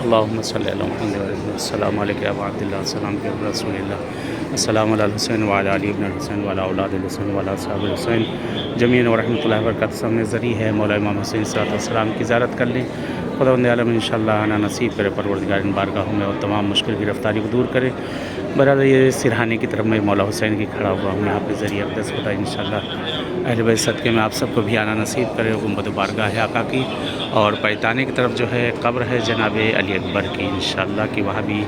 اللہم صلی علی محمد السلام علیکم ابا عبداللہ السلام علیکم رسول اللہ السلام علی الحسین وعلی علی ابن الحسین وعلی اولاد الحسین وعلی اصحاب الحسین جمیعاً ورحمۃ اللہ وبرکاتہ. سب میں ذریعہ ہے مولا امام حسین صلی اللہ علیہ وسلم کی زیارت کر لیں. خداوند عالم انشاءاللہ آنا نصیب کرے, پروردگار ان بارگاہوں میں اور تمام مشکل گرفتاری کو دور کرے. برحال یہ سرہانے کی طرف میں مولا حسین کی کھڑا ہوا ہوں, یہاں پہ ذریعہ اقدس خدا انشاءاللہ اہل بیت صدقے میں آپ سب کو بھی آنا نصیب کرے. گنبد بارگاہ آقا کی اور پیتانے کی طرف جو ہے قبر ہے جناب علی اکبر کی انشاءاللہ کہ وہاں بھی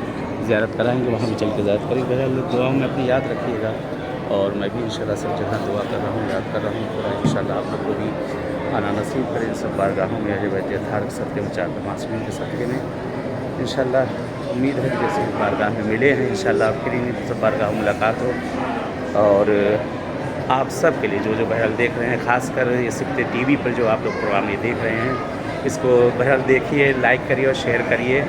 زیارت کرائیں گے, وہاں بھی چل کے زیارت کریں گے. بہرحال دعاؤں میں اپنی یاد رکھیے گا, اور میں بھی انشاءاللہ سب جگہ دعا کر رہا ہوں, یاد کر رہا ہوں. خدا انشاءاللہ آپ لوگ کو بھی آنا نصیب کرے ان سب بارگاہوں میں اہل بیت اطہار کے صدقے میں, چار معصومین کے صدقے میں انشاءاللہ. امید ہے کہ جیسے بارگاہ میں ملے ہیں انشاءاللہ آپ کے لیے سب بارگاہ میں ملاقات ہو. اور آپ سب کے لیے جو بہرحال دیکھ رہے ہیں, خاص کر یہ سبتے ٹی وی پر جو آپ لوگ پروگرام یہ دیکھ رہے ہیں, اس کو بہرحال دیکھیے, لائک کریے اور شیئر کریے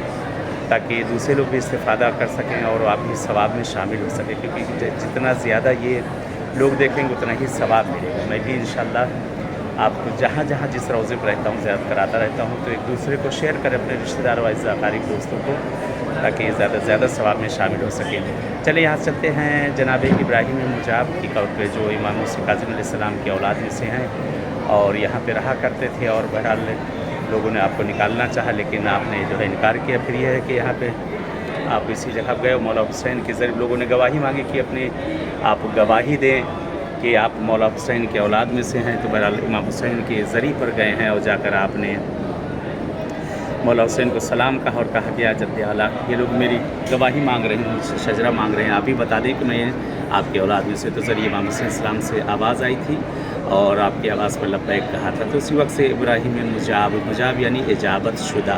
تاکہ دوسرے لوگ بھی استفادہ کر سکیں اور آپ بھی ثواب میں شامل ہو سکیں, کیونکہ جتنا زیادہ یہ لوگ دیکھیں گے اتنا ہی ثواب ملے گا. میں بھی انشاءاللہ آپ کو جہاں جہاں جس روزے پر رہتا ہوں زیارت کراتا رہتا ہوں, تو ایک دوسرے کو شیئر کریں اپنے رشتہ دار و اقارب دوستوں کو, تاکہ زیادہ سے زیادہ ثواب میں شامل ہو سکیں. چلے یہاں چلتے ہیں جناب ابراہیم مجاب کی قبر پہ, جو امام موسی کاظم علیہ السلام کی اولاد میں سے ہیں اور یہاں پہ رہا کرتے تھے. اور بہرحال لوگوں نے آپ کو نکالنا چاہا لیکن آپ نے جو ہے انکار کیا. پھر یہ ہے کہ یہاں پہ آپ اسی جگہ گئے, مولا حسین کے ذریعے لوگوں نے گواہی مانگی کہ اپنے آپ گواہی دیں کہ آپ مولا حسین کے اولاد میں سے ہیں. تو بہرحال امام حسین کے ذریعے پر گئے ہیں اور جا کر آپ نے مولا حسین کو سلام کہا اور کہا کہ جد اعلیٰ یہ لوگ میری گواہی مانگ رہے ہیں, شجرہ مانگ رہے ہیں, آپ ہی بتا دیں کہ میں آپ کے اولاد میں سے. تو ذریعے امام حسین السلام سے آواز آئی تھی اور آپ کی آواز پر لبیک کہا تھا. تو اسی وقت سے ابراہیم مجاب یعنی اجابت شدہ.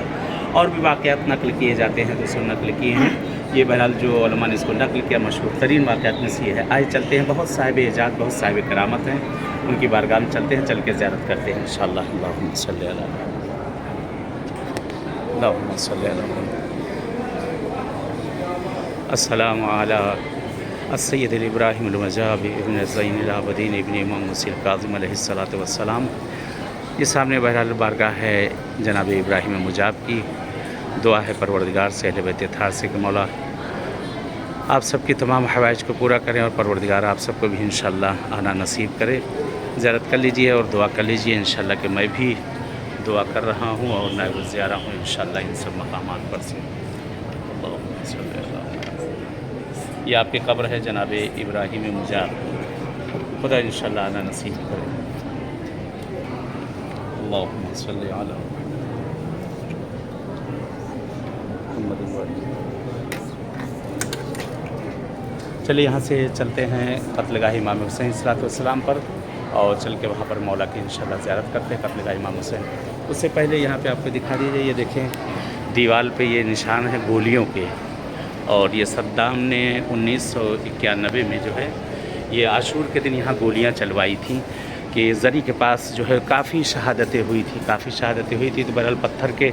اور بھی واقعات نقل کیے جاتے ہیں, تو سب نقل کیے ہیں. یہ بہرحال جو علماء نے اس کو نقل کیا مشہور ترین واقعات میں سے یہ ہے. آئے چلتے ہیں, بہت صاحب اعجاز بہت صاحب کرامت ہیں, ان کی بارگاہ میں چلتے ہیں, چل کے زیارت کرتے ہیں انشاءاللہ. اللہم صلی علی اللہم صلی علی السلام علی السید ابراہیم المجاب ابن زین العابدین ابن امام موسی کاظم علیہ الصلاۃ والسلام. یہ سامنے بہرحال بارگاہ ہے جناب ابراہیم مجاب کی. دعا ہے پروردگار سے, اہل بیت اطہار سے, کہ مولا آپ سب کی تمام حوائج کو پورا کریں اور پروردگار آپ سب کو بھی انشاءاللہ آنا نصیب کرے. زیارت کر لیجئے اور دعا کر لیجئے انشاءاللہ, کہ میں بھی دعا کر رہا ہوں اور نائب الزیارہ ہوں انشاءاللہ ان سب مقامات پر سے. اللہم صلی علی یہ آپ کی قبر ہے جناب ابراہیم مجاب, خدا انشاءاللہ آنا نصیب کرے. اللہم صلی علی محمد. چلیے یہاں سے چلتے ہیں قتل گاہ امام حسین صلی اللہ علیہ وسلم پر, اور چل کے وہاں پر مولا کی انشاءاللہ زیارت کرتے ہیں قتل گاہ امام حسین. اس سے پہلے یہاں پہ آپ کو دکھا دیجیے, یہ دیکھیں دیوال پہ یہ نشان ہے گولیوں کے, اور یہ صدام نے 1991 میں جو ہے یہ عاشور کے دن یہاں گولیاں چلوائی تھیں, کہ زری کے پاس جو ہے کافی شہادتیں ہوئی تھی. تو بہرحال پتھر کے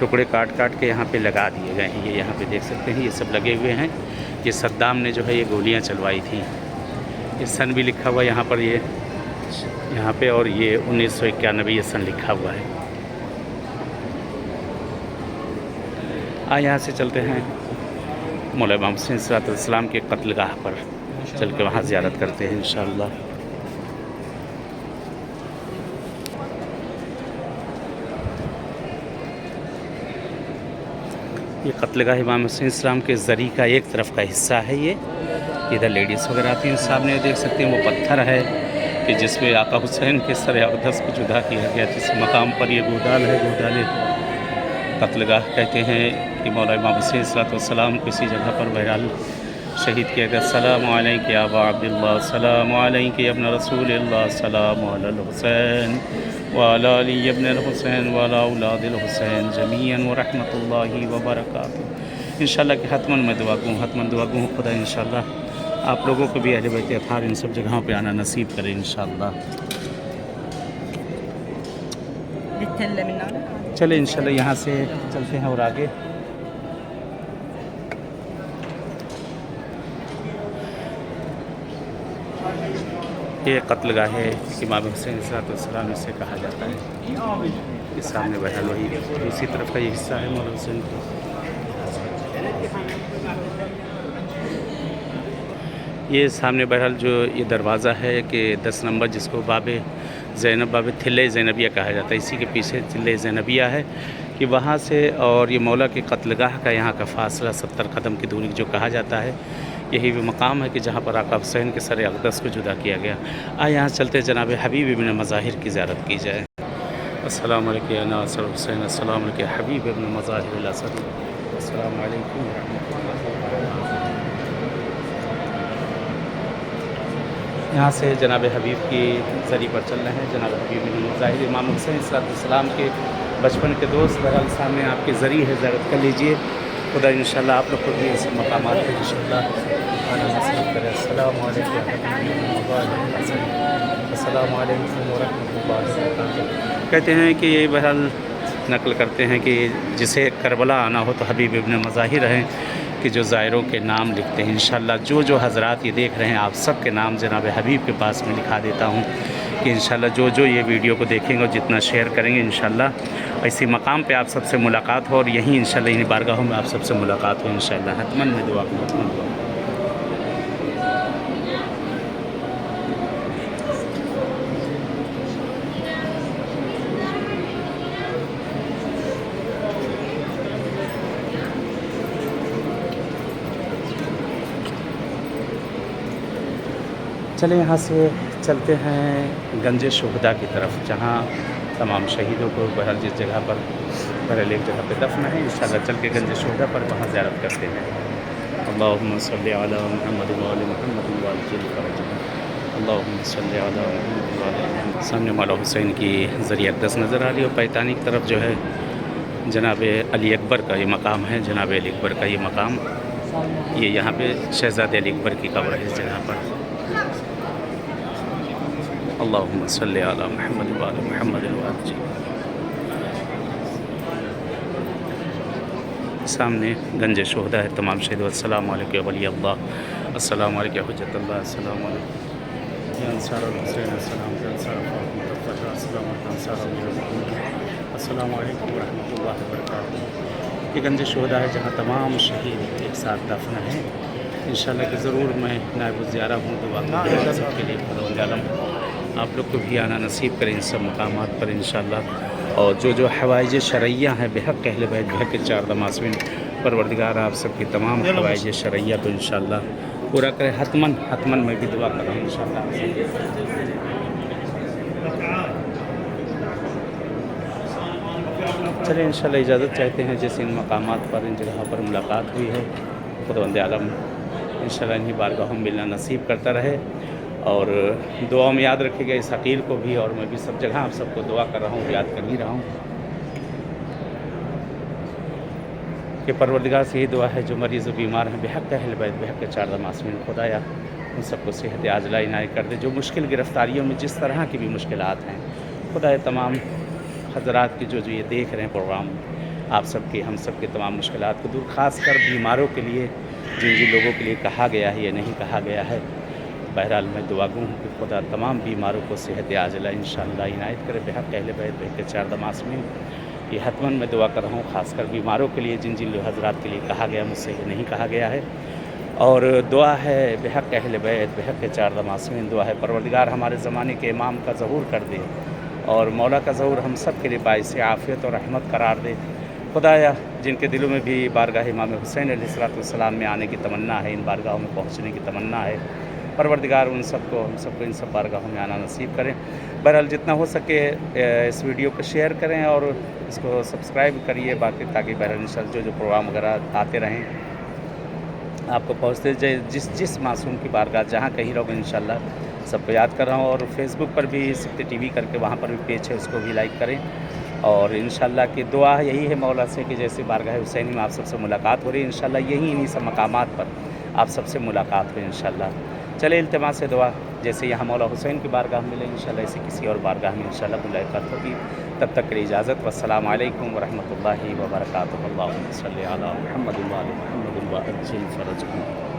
ٹکڑے کاٹ کاٹ کے یہاں پہ لگا دیے گئے ہیں. یہ یہاں پہ دیکھ سکتے ہیں, یہ سب لگے ہوئے ہیں. یہ صدام نے جو ہے یہ گولیاں چلوائی تھیں. یہ سن بھی لکھا ہوا ہے یہاں پر, یہ یہاں پہ, اور یہ 1991 یہ سن لکھا ہوا ہے. یہاں سے چلتے ہیں مولا امام حسین صلی اللہ علیہ وسلم کے قتل گاہ پر, چل کے وہاں زیارت کرتے ہیں انشاءاللہ. یہ قتل گاہ امام حسین السلام کے زری کا ایک طرف کا حصہ ہے. یہ ادھر لیڈیز وغیرہ آتی ہیں. سامنے دیکھ سکتے ہیں وہ پتھر ہے کہ جس پہ آقا حسین کے سر اقدس کو جدا کیا گیا. جس مقام پر یہ گودال ہے, گودال قتل گاہ کہتے ہیں, کہ مولا امام حسین صلی اللہ علیہ وسلم کو اسی جگہ پر بہرحال شہید کیا گیا. السلام علیک یا ابا عبداللہ, السلام علیک یا ابن رسول اللہ, السلام علی الحسین وعلی علی ابن الحسین وعلی اولاد الحسین جمیعاً ورحمۃ اللہ وبرکاتہ. انشاءاللہ کہ حتماً میں دعا گوں خدا انشاءاللہ آپ لوگوں کو بھی اہل بیت اطہار ان سب جگہوں پہ آنا نصیب کرے انشاءاللہ. چلے انشاءاللہ یہاں سے چلتے ہیں اور آگے. یہ قتل گاہ ہے امام حسین صلی اللہ علیہ وسلم سے کہا جاتا ہے. یہ سامنے بہرحال وہی دوسری طرف کا یہ حصہ ہے مولا حسین کی. یہ سامنے بہرحال جو یہ دروازہ ہے کہ 10 نمبر جس کو باب زینب باب تھلِ زینبیہ کہا جاتا ہے، اسی کے پیچھے تھلِ زینبیہ ہے کہ وہاں سے اور یہ مولا کے قتل گاہ کا یہاں کا فاصلہ 70 قدم کی دوری جو کہا جاتا ہے، یہی وہ مقام ہے کہ جہاں پر آقا حسین کے سر اقدس کو جدا کیا گیا۔ یہاں چلتے جناب حبیب ابن مظاہر کی زیارت کی جائے۔ السلام علیکم یا ناصر حسین، السلام علیکم حبیب ابن مظاہر الاسد، السلام علیکم ورحمۃ اللہ وبرکاتہ۔ یہاں سے جناب حبیب کی ذریعے پر چل رہے ہیں، جناب حبیب ابن مظاہر امام حسین علیہ السلام کے بچپن کے دوست، بہرحال سامنے آپ کے ذریعے ہے، زیارت کر لیجئے۔ خدا انشاءاللہ آپ لوگ کو بھی اس مقامات پہ انشاءاللہ آنا نصیب کرے۔ السلام علیکم السلام علیکم ورحمۃ اللہ وبرکاتہ۔ کہتے ہیں کہ یہ بہرحال نقل کرتے ہیں کہ جسے کربلا آنا ہو تو حبیب ابن مظاہر ہیں کہ جو زائروں کے نام لکھتے ہیں۔ انشاءاللہ جو حضرات یہ دیکھ رہے ہیں آپ سب کے نام جناب حبیب کے پاس میں لکھا دیتا ہوں کہ انشاءاللہ جو یہ ویڈیو کو دیکھیں گے اور جتنا شیئر کریں گے انشاءاللہ اسی مقام پہ آپ سب سے ملاقات ہو، اور یہیں انشاءاللہ انہیں بارگاہوں میں آپ سب سے ملاقات ہو انشاءاللہ۔ حتماً میں دعا کروں، حتماً دعا کروں۔ چلیں یہاں سے چلتے ہیں گنج شہداء کی طرف، جہاں تمام شہیدوں کو بہرحال جس جگہ پر بہرحال ایک جگہ پہ دفن ہے، انشاءاللہ چل کے گنج شہداء پر وہاں زیارت کرتے ہیں۔ اللہم صلی علی محمد وآل محمد وعجل فرجهم، اللہم صلی علی محمد وآل محمد۔ سامنے مولا حسین کی ذریعہ اقدس نظر آ رہی ہے، اور پیتانی کی طرف جو ہے جناب علی اکبر کا یہ مقام ہے، جناب علی اکبر کا یہ مقام، یہ یہاں پہ شہزادے علی اکبر کی قبر ہے اس جگہ پر۔ اللہم صلی علی محمد وآل محمد وعجل۔ سامنے گنج شہداء ہے، تمام شہید۔ السلام علیکم ولی اللہ، السلام علیکم حجت اللہ، السلام علیکم یا انصار الحسین، السلام علیکم انصار فاطمہ الطاہرہ، السلام علیکم انصار امیر المؤمنین، السلام علیکم ورحمۃ اللہ وبرکاتہ۔ یہ گنج شہداء ہے جہاں تمام شہید ایک ساتھ دفن ہیں۔ انشاءاللہ کہ ضرور میں نائب الزیارہ ہوں، دعا کروں آپ سب کے لیے، خدا عالم آپ لوگ کو بھی آنا نصیب کریں ان سب مقامات پر انشاءاللہ، اور جو حوائج شرعیہ ہیں بحق اہل بیت، بحق چار معصومین، پروردگار آپ سب کی تمام حوائج شرعیہ کو انشاءاللہ پورا کرے۔ حتماً میں بھی دعا کر رہا ہوں انشاءاللہ۔ چلیں انشاءاللہ اجازت چاہتے ہیں، جیسے ان مقامات پر ان جگہوں پر ملاقات ہوئی ہے، خداوند عالم انشاءاللہ انہی بارگاہوں میں ملنا نصیب کرتا رہے، اور دعاؤں میں یاد رکھے گا اس حقیر کو بھی، اور میں بھی سب جگہ آپ سب کو دعا کر رہا ہوں، یاد کر ہی رہا ہوں کہ پروردگار سے یہ دعا ہے جو مریض و بیمار ہیں بحق اہل بیت، بحق چار معصومین، خدایا ان سب کو صحت عاجلہ عنایت کر دے۔ جو مشکل گرفتاریوں میں جس طرح کی بھی مشکلات ہیں، خدایا تمام حضرات کی جو یہ دیکھ رہے ہیں پروگرام، آپ سب کے ہم سب کے تمام مشکلات کو دور، خاص کر بیماروں کے لیے، جن لوگوں کے لیے کہا گیا ہے یا نہیں کہا گیا ہے، بہرحال میں دعا گو ہوں کہ خدا تمام بیماروں کو صحت عاجلہ انشاءاللہ عنایت کرے بحق اہل بیت، بحق چار معصومین۔ یہ حتماً میں دعا کر رہا ہوں، خاص کر بیماروں کے لیے، جن حضرات کے لیے کہا گیا، مجھ سے یہ نہیں کہا گیا ہے، اور دعا ہے بحق اہل بیت، بحق چار معصومین، دعا ہے پروردگار ہمارے زمانے کے امام کا ظہور کر دے، اور مولا کا ظہور ہم سب کے لیے باعث عافیت اور رحمت قرار دے۔ خدایا جن کے دلوں میں بھی بارگاہ امام حسین علیہ السلام میں آنے کی تمنا ہے، ان بارگاہوں میں پہنچنے کی تمنا ہے، پروردگار ان سب کو ہم سب کو ان سب بارگاہوں میں آنا نصیب کریں۔ بہرحال جتنا ہو سکے اس ویڈیو کو شیئر کریں اور اس کو سبسکرائب کریے، باقی تاکہ بہرحال انشاءاللہ جو پروگرام وغیرہ آتے رہیں آپ کو پہنچتے جائے، جس معصوم کی بارگاہ جہاں کہیں رہو انشاءاللہ سب کو یاد کر رہا ہوں، اور فیس بک پر بھی سکتے ٹی وی کر کے وہاں پر بھی پیج ہے، اس کو بھی لائک کریں، اور انشاءاللہ کی دعا یہی ہے مولا سے کہ جیسے بارگاہ حسینی میں آپ سب سے ملاقات ہو رہی ہے، انشاءاللہ یہی انہی سب مقامات پر آپ سب سے ملاقات ہو انشاءاللہ۔ چلے التماس سے دعا، جیسے یہاں مولا حسین کی بارگاہ ملے انشاءاللہ، ایسے کسی اور بارگاہ میں انشاءاللہ ملاقات ہوگی۔ تب تک کے لیے اجازت، والسلام علیکم ورحمۃ اللہ وبرکاتہ۔ اللہم صلی علی محمد وآل محمد وعجل فرجهم۔